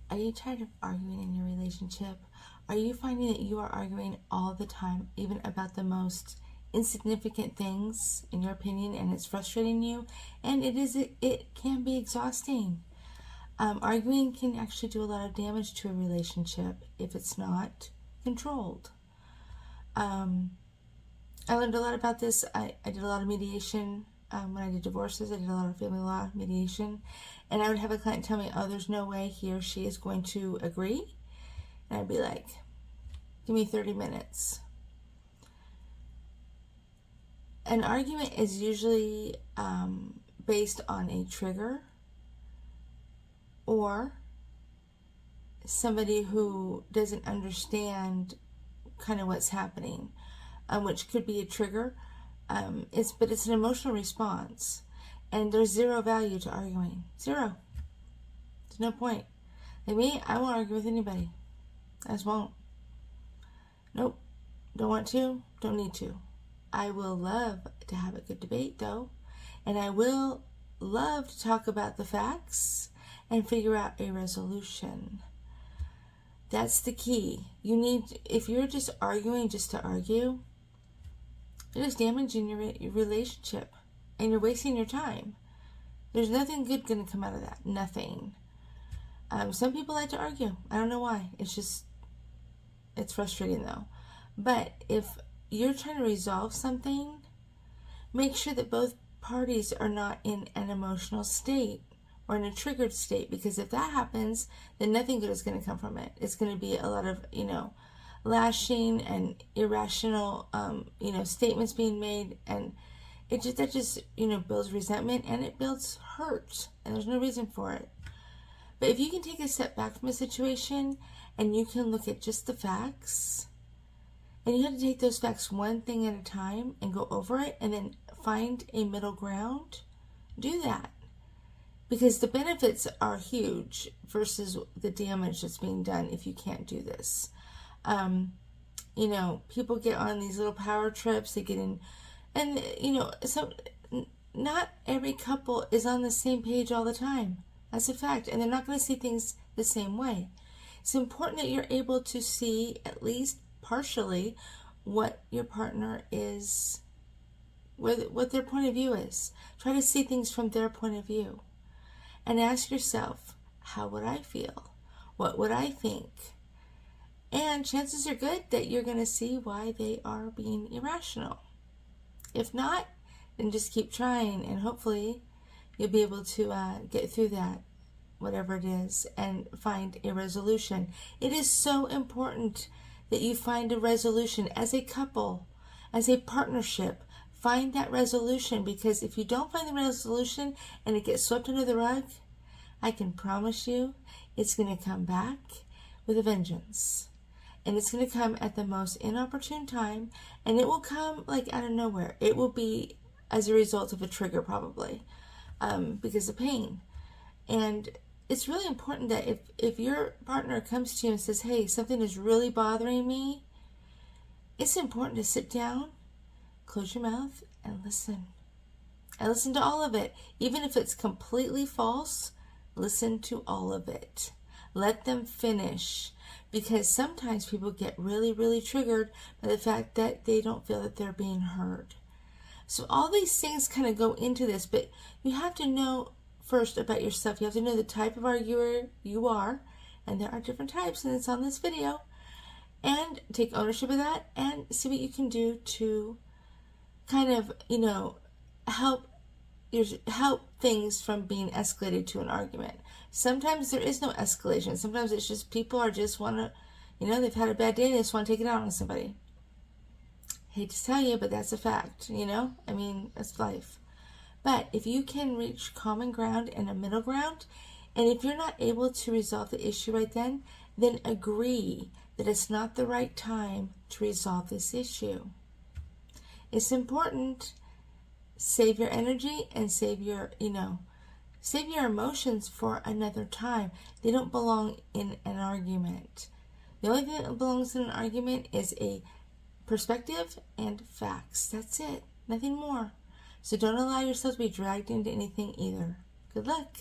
Are you tired of arguing in your relationship? Are you finding that you are arguing all the time, even about the most insignificant things, in your opinion, and it's frustrating you? And it can be exhausting. Arguing can actually do a lot of damage to a relationship if it's not controlled. I learned a lot about this. I did a lot of mediation. When I did divorces, I did a lot of family law mediation. And I would have a client tell me, oh, there's no way he or she is going to agree. And I'd be like, give me 30 minutes. An argument is usually based on a trigger or somebody who doesn't understand kind of what's happening, which could be a trigger. But it's an emotional response, and there's zero value to arguing. Zero. There's no point. Like me, I won't argue with anybody. I just won't. Nope. Don't want to. Don't need to. I will love to have a good debate, though, and I will love to talk about the facts and figure out a resolution. That's the key. If you're just arguing just to argue, it is damaging your relationship, and you're wasting your time. There's nothing good going to come out of that. Nothing. Some people like to argue. I don't know why. It's frustrating though. But if you're trying to resolve something, make sure that both parties are not in an emotional state or in a triggered state, because if that happens, then nothing good is going to come from it. It's going to be a lot of, lashing and irrational, statements being made, and that just builds resentment, and it builds hurt, and there's no reason for it. But if you can take a step back from a situation and you can look at just the facts, and you have to take those facts one thing at a time and go over it and then find a middle ground, do that. Because the benefits are huge versus the damage that's being done if you can't do this. People get on these little power trips, they get in, and, so not every couple is on the same page all the time. That's a fact. And they're not going to see things the same way. It's important that you're able to see, at least partially, what your partner is, what their point of view is. Try to see things from their point of view. And ask yourself, how would I feel? What would I think? And chances are good that you're going to see why they are being irrational. If not, then just keep trying, and hopefully you'll be able to get through that, whatever it is, and find a resolution. It is so important that you find a resolution as a couple, as a partnership. Find that resolution, because if you don't find the resolution and it gets swept under the rug, I can promise you it's going to come back with a vengeance. And it's going to come at the most inopportune time, and it will come like out of nowhere. It will be as a result of a trigger, probably, because of pain. And it's really important that if your partner comes to you and says, hey, something is really bothering me, it's important to sit down, close your mouth, and listen. And listen to all of it. Even if it's completely false, listen to all of it. Let them finish. Because sometimes people get really, really triggered by the fact that they don't feel that they're being heard. So all these things kind of go into this, but you have to know first about yourself. You have to know the type of arguer you are, and there are different types, and it's on this video. And take ownership of that, and see what you can do to kind of, help things from being escalated to an argument. Sometimes there is no escalation. Sometimes it's just people are just want to, they've had a bad day and they just want to take it out on somebody. Hate to tell you, but that's a fact, that's life. But if you can reach common ground and a middle ground, and if you're not able to resolve the issue right then agree that it's not the right time to resolve this issue. It's important. Save your energy and save your emotions for another time. They don't belong in an argument. The only thing that belongs in an argument is a perspective and facts. That's it. Nothing more. So don't allow yourself to be dragged into anything either. Good luck.